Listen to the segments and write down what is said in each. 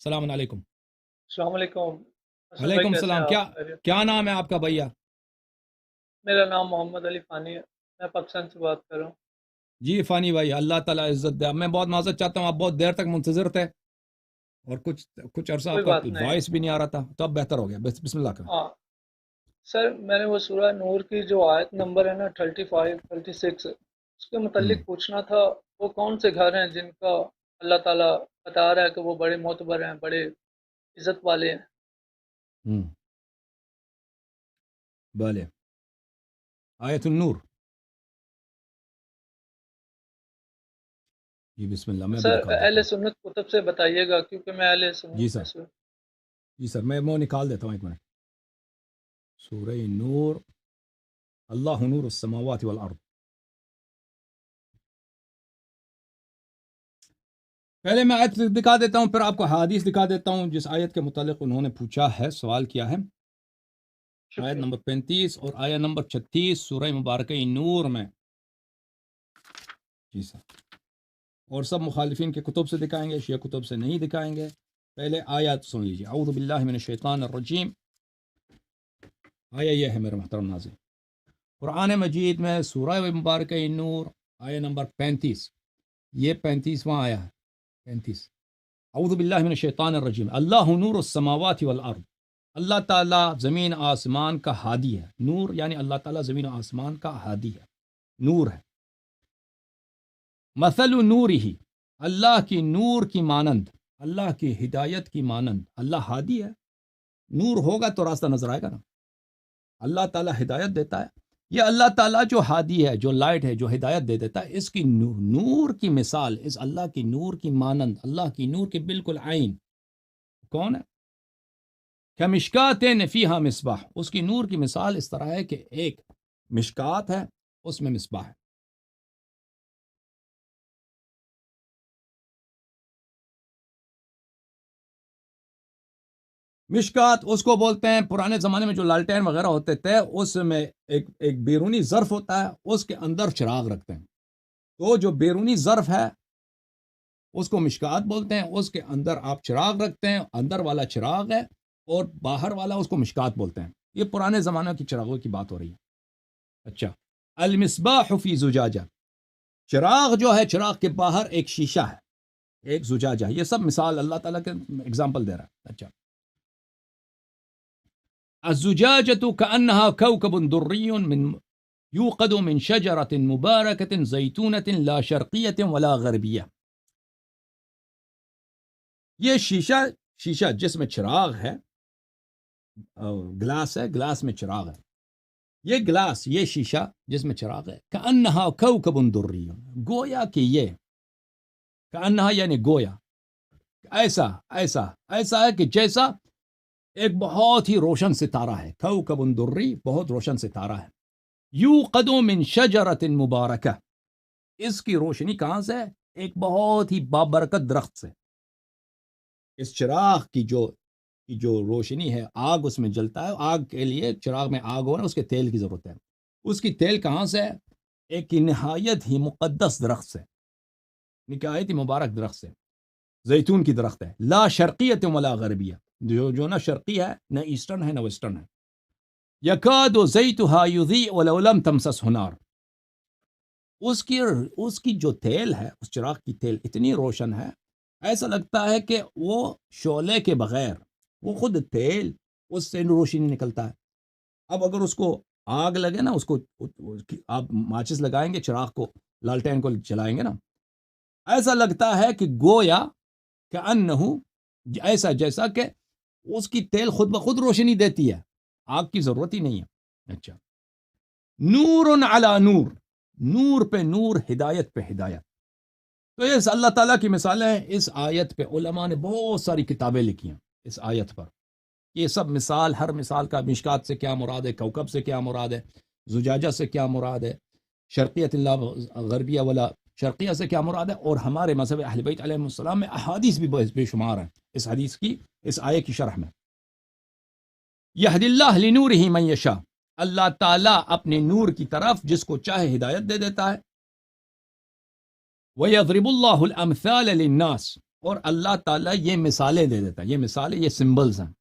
السلام علیکم۔ السلام علیکم حسن بھائی، وعلیکم کیسے ہیں السلام۔ آپ؟ کیا خیریت؟ کیا نام ہے آپ کا بھیا؟ میرا نام محمد علی فانی ہے، میں پاکستان سے بات کر رہا ہوں۔ جی فانی بھائی، اللہ تعالیٰ عزت دے۔ میں بہت معذرت چاہتا ہوں، آپ بہت دیر تک منتظر تھے اور کچھ عرصہ آپ کوئی کا بات نہیں۔ وائس بھی نہیں آ رہا تھا، تو اب بہتر ہو گیا۔ بسم اللہ کا۔ ہاں سر، میں نے وہ سورہ نور کی جو آیت نمبر ہے نا 35 36، اس کے ہوں متعلق پوچھنا تھا۔ وہ کون سے گھر ہیں جن کا اللہ تعالیٰ بتا رہا ہے کہ وہ بڑے معتبر ہیں، بڑے عزت والے ہیں؟ ہوں بھلے، آیت النور۔ جی بسم اللہ، میں بھی سر دکھا دیتا اہل ہوں۔ سنت کتب سے بتائیے گا، کیونکہ میں اہل جی سنت سر، میں سے ہوں۔ جی سر، میں وہ نکال دیتا ہوں، ایک منٹ۔ سورہ نور، اللہ نور السماوات والارض۔ پہلے میں آیت دکھا دیتا ہوں، پھر آپ کو حدیث دکھا دیتا ہوں جس آیت کے متعلق انہوں نے پوچھا ہے، سوال کیا ہے۔ آیت شکریہ۔ نمبر 35 اور آیت نمبر 36 سورہ مبارکہ نور میں۔ جی سر، اور سب مخالفین کے کتب سے دکھائیں گے، شیعہ کتب سے نہیں دکھائیں گے۔ پہلے آیات سن لیجیے۔ اعوذ باللہ من الشیطان الرجیم۔ آیا یہ ہے میرے محترم ناظرین، قرآن مجید میں سورہ مبارکہ نور آیا نمبر 35، یہ 35واں آیا ہے۔ 35، اعوذ باللہ من الشیطان الرجیم، اللہ نور السماوات والارض۔ اللہ تعالیٰ زمین آسمان کا ہادی ہے۔ نور یعنی اللہ تعالیٰ زمین و آسمان کا ہادی ہے، نور ہے۔ مثل نور ہی، اللہ کی نور کی مانند، اللہ کی ہدایت کی مانند۔ اللہ ہادی ہے، نور ہوگا تو راستہ نظر آئے گا نا۔ اللہ تعالیٰ ہدایت دیتا ہے۔ یہ اللہ تعالیٰ جو ہادی ہے، جو لائٹ ہے، جو ہدایت دے دیتا ہے، اس کی نور کی مثال، اس اللہ کی نور کی مانند، اللہ کی نور کے بالکل عین کون ہے؟ کمشکات فیہا مصباح، اس کی نور کی مثال اس طرح ہے کہ ایک مشکات ہے، اس میں مصباح ہے۔ مشکات اس کو بولتے ہیں، پرانے زمانے میں جو لالٹین وغیرہ ہوتے تھے، اس میں ایک بیرونی ظرف ہوتا ہے، اس کے اندر چراغ رکھتے ہیں۔ تو جو بیرونی ظرف ہے اس کو مشکات بولتے ہیں، اس کے اندر آپ چراغ رکھتے ہیں، اندر والا چراغ ہے اور باہر والا اس کو مشکات بولتے ہیں۔ یہ پرانے زمانے کی چراغوں کی بات ہو رہی ہے۔ اچھا، المصباح فی زجاجہ، چراغ جو ہے، چراغ کے باہر ایک شیشہ ہے، ایک زجاجہ۔ یہ سب مثال اللہ تعالیٰ کے اگزامپل دے رہا ہے۔ اچھا، الزجاجة كأنها كوكب دري من يوقد من شجرة مباركة زيتونة لا شرقية ولا غربية۔ یہ شیشہ جس میں چراغ ہے، گلاس ہے، گلاس میں چراغ ہے۔ یہ گلاس، یہ شیشہ جس میں چراغ ہے، كأنها كوكب دري، گویا کہ یہ، كأنها یعنی گویا، ایسا ہے کہ جیسا ایک بہت ہی روشن ستارہ ہے۔ کوكب دری، بہت روشن ستارہ ہے۔ یوقد من شجرۃ مبارکہ، اس کی روشنی کہاں سے ہے؟ ایک بہت ہی بابرکت درخت سے۔ اس چراغ کی جو روشنی ہے، آگ اس میں جلتا ہے، آگ کے لیے چراغ میں آگ ہو نا، اس کے تیل کی ضرورت ہے۔ اس کی تیل کہاں سے ہے؟ ایک نہایت ہی مقدس درخت سے، نہایت ہی مبارک درخت سے، زیتون کی درخت ہے۔ لا شرقیت ولا غربیہ، جو نہ شرقی ہے، نہ ایسٹرن ہے، نہ ویسٹرن ہے۔ یکاد زیتها یضیء ولو لم تمسسہ نار، اس کی جو تیل ہے، اس چراغ کی تیل اتنی روشن ہے، ایسا لگتا ہے کہ وہ شعلے کے بغیر، وہ خود تیل، اس سے روشنی نکلتا ہے۔ اب اگر اس کو آگ لگے نا، اس کو آپ ماچس لگائیں گے، چراغ کو، لالٹین کو جلائیں گے نا، ایسا لگتا ہے کہ گویا کأنہ، ایسا جیسا کہ اس کی تیل خود بخود روشنی دیتی ہے، آگ کی ضرورت ہی نہیں ہے۔ اچھا، نور علی نور، نور پہ نور، ہدایت پہ ہدایت۔ تو یہ اللہ تعالیٰ کی مثالیں ہیں۔ اس آیت پہ علماء نے بہت ساری کتابیں لکھی ہیں، اس آیت پر۔ یہ سب مثال، ہر مثال کا مشکات سے کیا مراد ہے، کوکب سے کیا مراد ہے، زجاجہ سے کیا مراد ہے، شرقیت اللہ غربیہ ولا شرقیہ سے کیا مراد ہے، اور ہمارے مذہب اہل بیت علیہ السلام میں احادیث بھی بے شمار ہیں اس حدیث کی، اس آیت کی شرح میں۔ یہد اللہ لنورہ من یشاء، اللہ تعالیٰ اپنے نور کی طرف جس کو چاہے ہدایت دے دیتا ہے۔ وَيَضْرِبُ اللَّهُ الْأَمْثَالَ لِلنَّاسِ، اور اللہ تعالیٰ یہ مثالیں دے دیتا ہے. یہ مثالیں، یہ سمبلز ہیں،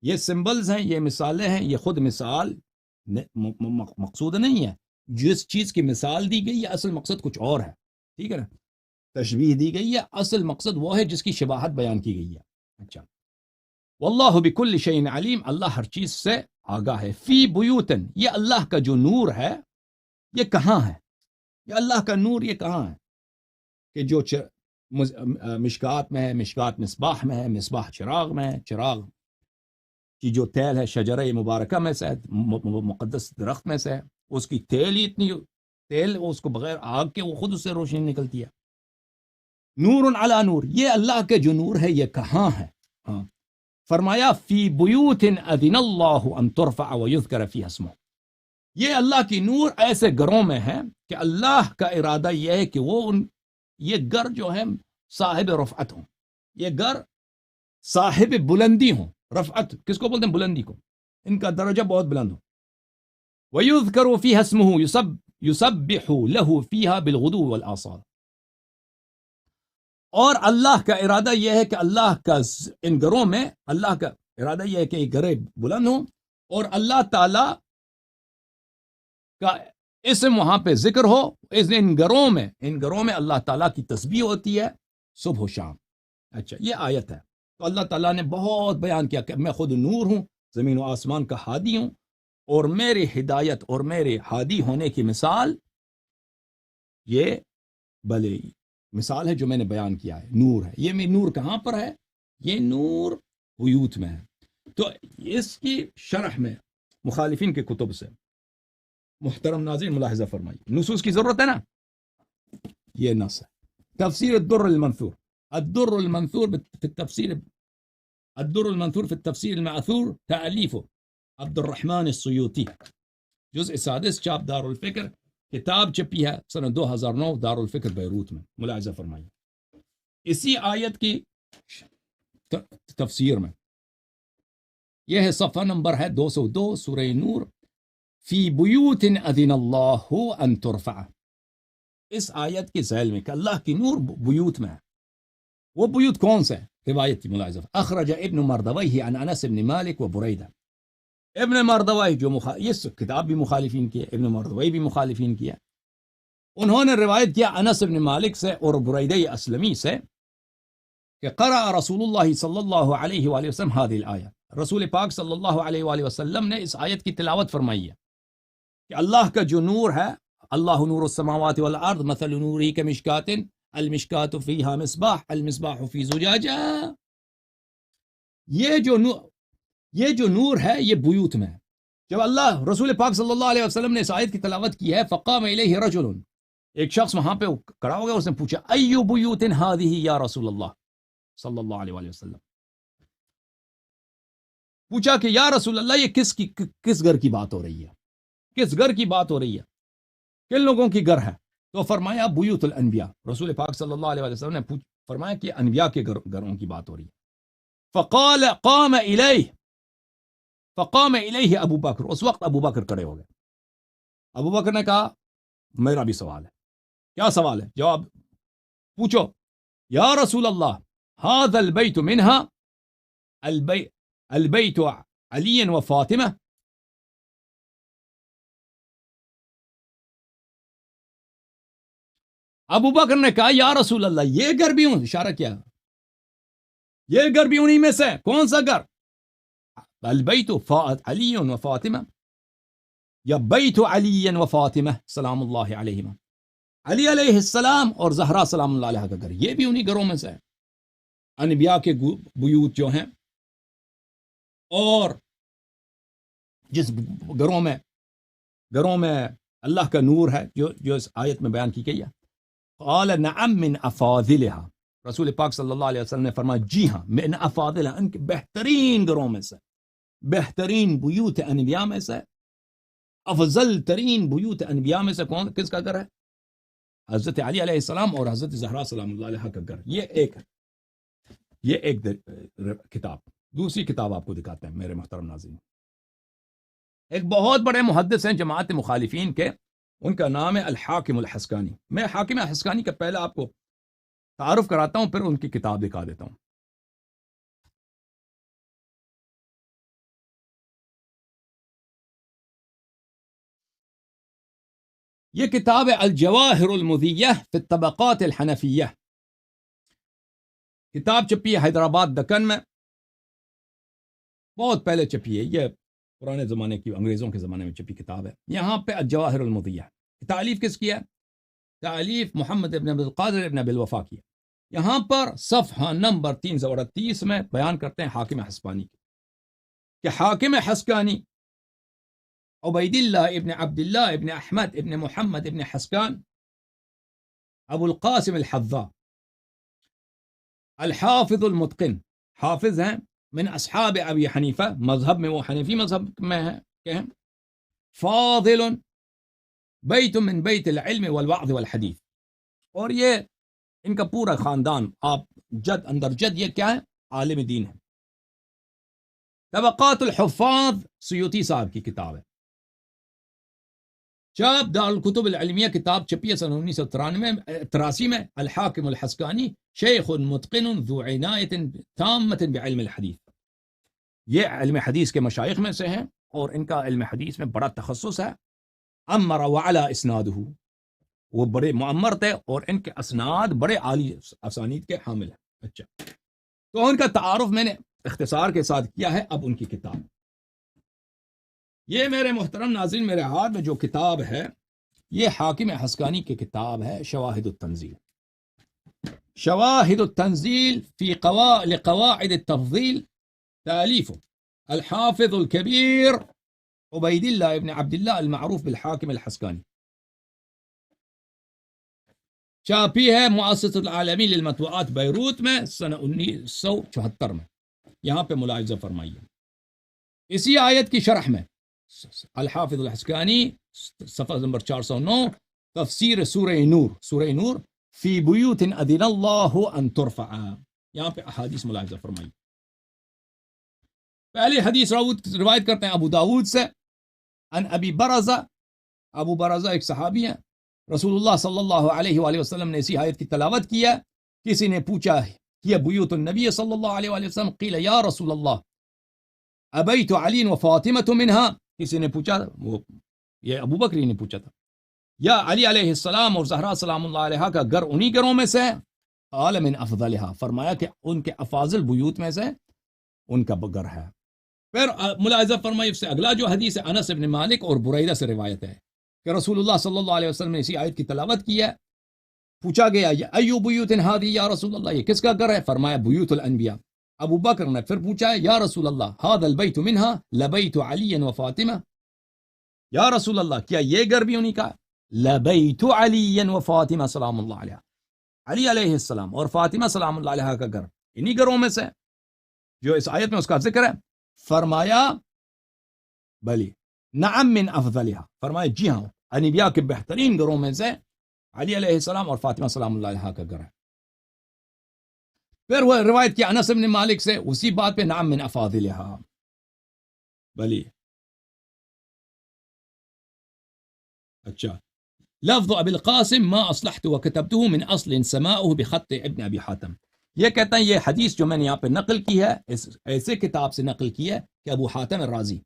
یہ سمبلز ہیں، یہ مثالیں ہیں. یہ خود مثال مقصود نہیں ہے. جس چیز کی مثال دی گئی ہے اصل مقصد کچھ اور ہے. ٹھیک ہے نا؟ تشبیہ دی گئی ہے، اصل مقصد وہ ہے جس کی شباہت بیان کی گئی ہے. اچھا، واللہ بکل شیء علیم، اللہ ہر چیز سے آگاہ ہے. فی بیوتن، یہ اللہ کا جو نور ہے یہ کہاں ہے؟ یہ اللہ کا نور یہ کہاں ہے کہ جو مشکات میں ہے، مشکات مصباح میں ہے، مصباح چراغ میں ہے، چراغ کی جو تیل ہے شجرہ مبارکہ میں سے ہے، مقدس درخت میں سے ہے. اس کی تیل ہی اتنی تیل، اس کو بغیر آگ کے وہ خود اس سے روشنی نکلتی ہے. نور علی نور، یہ اللہ کے جو نور ہے یہ کہاں ہے؟ ہاں، فرمایا فی بیوت اذن اللہ ان ترفع ویذکر فیہا اسمہ. یہ اللہ کی نور ایسے گھروں میں ہے کہ اللہ کا ارادہ یہ ہے کہ وہ یہ گھر جو ہے صاحب رفعت ہوں، یہ گھر صاحب بلندی ہوں. رفعت کس کو بولتے ہیں؟ بلندی کو. ان کا درجہ بہت بلند ہو. وَيُذْكَرُ فِيهَا اسْمُهُ يُسَبِّحُ لَهُ فِيهَا بِالْغُدُوِّ وَالْآصَالِ. اور اللہ کا ارادہ یہ ہے کہ اللہ کا ان گھروں میں، اللہ کا ارادہ یہ ہے کہ یہ گھریں بلند ہوں اور اللہ تعالی کا اسم وہاں پہ ذکر ہو. ان گھروں میں اللہ تعالیٰ کی تسبیح ہوتی ہے صبح و شام. اچھا، یہ آیت ہے. تو اللہ تعالیٰ نے بہت بیان کیا کہ میں خود نور ہوں، زمین و آسمان کا ہادی ہوں، اور میری ہدایت اور میرے ہادی ہونے کی مثال یہ بھلے مثال ہے جو میں نے بیان کیا ہے، نور ہے. یہ نور کہاں پر ہے؟ یہ نور بیوت میں ہے. تو اس کی شرح میں مخالفین کے کتب سے محترم ناظرین ملاحظہ فرمائیے. نصوص کی ضرورت ہے نا؟ یہ نص ہے. تفسیر الدر المنثور، الدر المنثور في التفسير، الدر المنثور في التفسير المأثور، تأليف عبد الرحمن السيوطي، جزء سادس، چاپ دار الفکر. کتاب چھپی ہے سنہ 2009 دار الفکر بیروت میں. ملاحظہ فرمائیے اسی آیت کی تفسیر میں. یہ ہے صفحہ نمبر ہے 202، سورہ نور. فی بیوت اذن اللہ ان ترفع. اس آیت کی ذیل میں کہ اللہ کی نور بیوت میں ہے. وہ بیوت کون سے؟ روایت کی ملاحظہ. اخرج ابن مردویہ عن انس بن مالک و بریدہ. ابن مردوی جو یہ کتاب بھی مخالفین کی ہے، ابن مردوی بھی مخالفین کی ہے. انہوں نے روایت کیا انس بن مالک سے اور بریدہ اسلمی سے کہ قرأ رسول اللہ صلی اللہ علیہ وآلہ وسلم هذه الآیہ. رسول پاک صلی اللہ علیہ وآلہ وسلم نے اس آیت کی تلاوت فرمائی ہے کہ اللہ کا جو نور ہے، اللہ نور السماوات والارض مثل نوری کمشکات المشکات فیہا مصباح المصباح فی زجاجہ. یہ جو نور ہے یہ بیوت میں ہے. جب اللہ رسول پاک صلی اللہ علیہ وسلم نے اس آیت کی تلاوت کی ہے، فقام الیہ رجل، ایک شخص وہاں پہ کھڑا ہو گیا، اس نے پوچھا ایو بیوت ہذہ یا رسول اللہ صلی اللہ علیہ وآلہ وسلم. پوچھا کہ یا رسول اللہ یہ کس گھر کی بات ہو رہی ہے، کس گھر کی بات ہو رہی ہے، کن لوگوں کی گھر ہے؟ تو فرمایا بیوت الانبیاء. رسول پاک صلی اللہ علیہ وسلم نے فرمایا کہ انبیاء کے گھروں کی بات ہو رہی ہے. فقال قام الیہ ابو بکر. اس وقت ابو بکر کھڑے ہو گئے. ابو بکر نے کہا میرا بھی سوال ہے. کیا سوال ہے؟ جواب پوچھو. یا رسول اللہ هذا البیت منها البیت علی و فاطمہ. ابو بکر نے کہا یا رسول اللہ یہ گھر بھی ہوں، اشارہ کیا یہ گھر بھی انہی میں سے. کون سا گھر؟ البیت علی و فاطمہ، یا بیت علی و فاطمہ سلام اللہ علیہما، علی علیہ السلام اور زہرا سلام اللہ علیہ کا گھر، یہ بھی انہی گھروں میں سے ہے. انبیاء کے بیوت جو ہیں، اور جس گھروں میں اللہ کا نور ہے جو اس آیت میں بیان کی گئی ہے. قال نعم من افاضلها. رسول پاک صلی اللہ علیہ وسلم نے فرمایا جی ہاں، من افاضلها، ان کے بہترین گھروں میں سے، بہترین بیوت انبیاء میں سے، افضل ترین بیوت انبیاء میں سے کس کا گھر ہے؟ حضرت علی علیہ السلام اور حضرت زہرا سلام اللہ علیہ کا گھر. یہ ایک کتاب. دوسری کتاب آپ کو دکھاتے ہیں میرے محترم ناظرین. ایک بہت بڑے محدث ہیں جماعت مخالفین کے، ان کا نام ہے الحاکم الحسکانی. میں حاکم الحسکانی کا پہلے آپ کو تعارف کراتا ہوں، پھر ان کی کتاب دکھا دیتا ہوں. یہ کتاب ہے الجواہر المضیہ فی الطبقات الحنفیہ. کتاب چھپی ہے حیدرآباد دکن میں، بہت پہلے چھپی ہے، یہ پرانے زمانے کی انگریزوں کے زمانے میں چھپی کتاب ہے. یہاں پہ الجواہر المضیہ، تعلیف کس کی ہے؟ تعلیف محمد ابن عبد القادر ابن ابی الوفا کی ہے. یہاں پر صفحہ نمبر 338 میں بیان کرتے ہیں حاکم حسکانی کی، کہ حاکم حسکانی عبید اللہ ابن عبداللہ ابن احمد ابن محمد ابن حسکان ابو القاسم الحذا الحافظ المتقن، حافظ ہیں، من اصحاب ابی حنیفہ، مذہب میں وہ حنیفی مذہب میں ہیں کہ ہیں، فاضل بیت من بیت العلم والوعظ والحدیث. اور یہ ان کا پورا خاندان، آپ جد اندر جد یہ کیا ہے؟ عالم دین ہے. طبقات الحفاظ سیوطی صاحب کی کتاب ہے، چاپ دارالکتب العلمیہ، کتاب چھپی ہے سن 1983 میں. الحاکم الحسکانی شیخ متقن ذو عنایت تامۃ بعلم الحدیث. یہ علم حدیث کے مشائخ میں سے ہیں اور ان کا علم حدیث میں بڑا تخصص ہے. امر وعلا اسنادہ، وہ بڑے معمر تھے اور ان کے اسناد بڑے عالی اسانید کے حامل ہیں. اچھا، تو ان کا تعارف میں نے اختصار کے ساتھ کیا ہے. اب ان کی کتاب، یہ میرے محترم ناظرین، میرے ہاتھ میں جو کتاب ہے یہ حاکم حسکانی کی کتاب ہے، شواہد التنزیل. شواہد التنزیل فی لقواعد التفضیل، تالیف الحافظ الکبیر عبید اللہ ابن عبداللہ المعروف بالحاکم الحسکانی. چھاپی ہے مؤسسۃ العالمی للمطبوعات بیروت میں سنہ 1974 میں. یہاں پہ ملاحظہ فرمائیے، اسی آیت کی شرح میں الحافظ الحسکانی صفحہ نمبر 409، تفسیر سورہ نور، سورہ نور، فی بیوت اذن اللہ ان ترفع، یہاں پہ احادیث ملاحظہ فرمائیے. پہلی حدیث روایت کرتے ہیں ابو داود سے، ان ابی برزہ، ابو برزہ ایک صحابی ہیں. رسول اللہ صلی اللہ علیہ وآلہ وسلم نے اسی آیت کی تلاوت کیا. کسی نے پوچھا کہ بیوت النبی صلی اللہ علیہ وآلہ وسلم، قیل یا رسول اللہ ابیت علی و فاطمہ منہا، کسی نے پوچھا، وہ یہ ابو بکری نے پوچھا تھا، یا علی علیہ السلام اور زہرا سلام اللہ علیہ کا گھر انہی گھروں میں سے ہے؟ قال من افضلها، فرمایا کہ ان کے افاضل بیوت میں سے ان کا گھر ہے. پھر ملاحظہ فرمائیے، سے اگلا جو حدیث ہے انس بن مالک اور بریدہ سے روایت ہے کہ رسول اللہ صلی اللہ علیہ وسلم نے اسی آیت کی تلاوت کی ہے. پوچھا گیا ایو بیوت ہذی یا رسول اللہ، یہ کس کا گھر ہے؟ فرمایا بیوت الانبیاء. ابو بکر نے پھر پوچھا یا رسول اللہ ھذا البیت منہا لبیت علی و فاطمہ، یا رسول اللہ کیا یہ گھر بھی انہی کا؟ لبیت علی و فاطمہ سلام اللہ علیہ، علی علیہ السلام اور فاطمہ سلام اللہ علیہ کا گھر انہی گھروں میں سے جو اس آیت میں اس کا ذکر ہے. فرمایا بلی نعم من افضلها، فرمایا جی ہاں، انبیاء کے بہترین گھروں میں سے علی علیہ السلام اور فاطمہ سلام اللہ علیہ کا گھر ہے. پھر وہ روایت کیا انس بن مالک سے اسی بات پہ، نعم من افاضلها، بلی. اچھا، لفظ ابی القاسم ما اصلحت وكتبته من اصل سماؤه بخط ابن ابی حاتم. یہ کہتا ہے یہ حدیث جو میں نے یہاں پہ نقل کی ہے اس ایسے کتاب سے نقل کی ہے کہ ابو حاتم الرازی،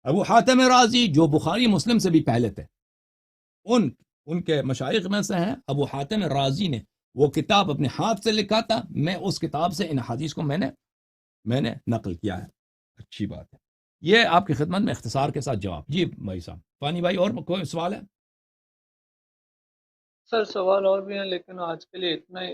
ابو حاتم الرازی جو بخاری مسلم سے بھی پہلے تھے، ان کے مشائخ میں سے ہیں. ابو حاتم الرازی نے وہ کتاب اپنے ہاتھ سے لکھا تھا، میں اس کتاب سے ان حدیث کو میں نے نقل کیا ہے. اچھی بات ہے. یہ آپ کی خدمت میں اختصار کے ساتھ جواب. جی بھائی صاحب، فانی بھائی اور کوئی سوال ہے؟ سر سوال اور بھی ہیں لیکن آج کے لیے اتنا ہی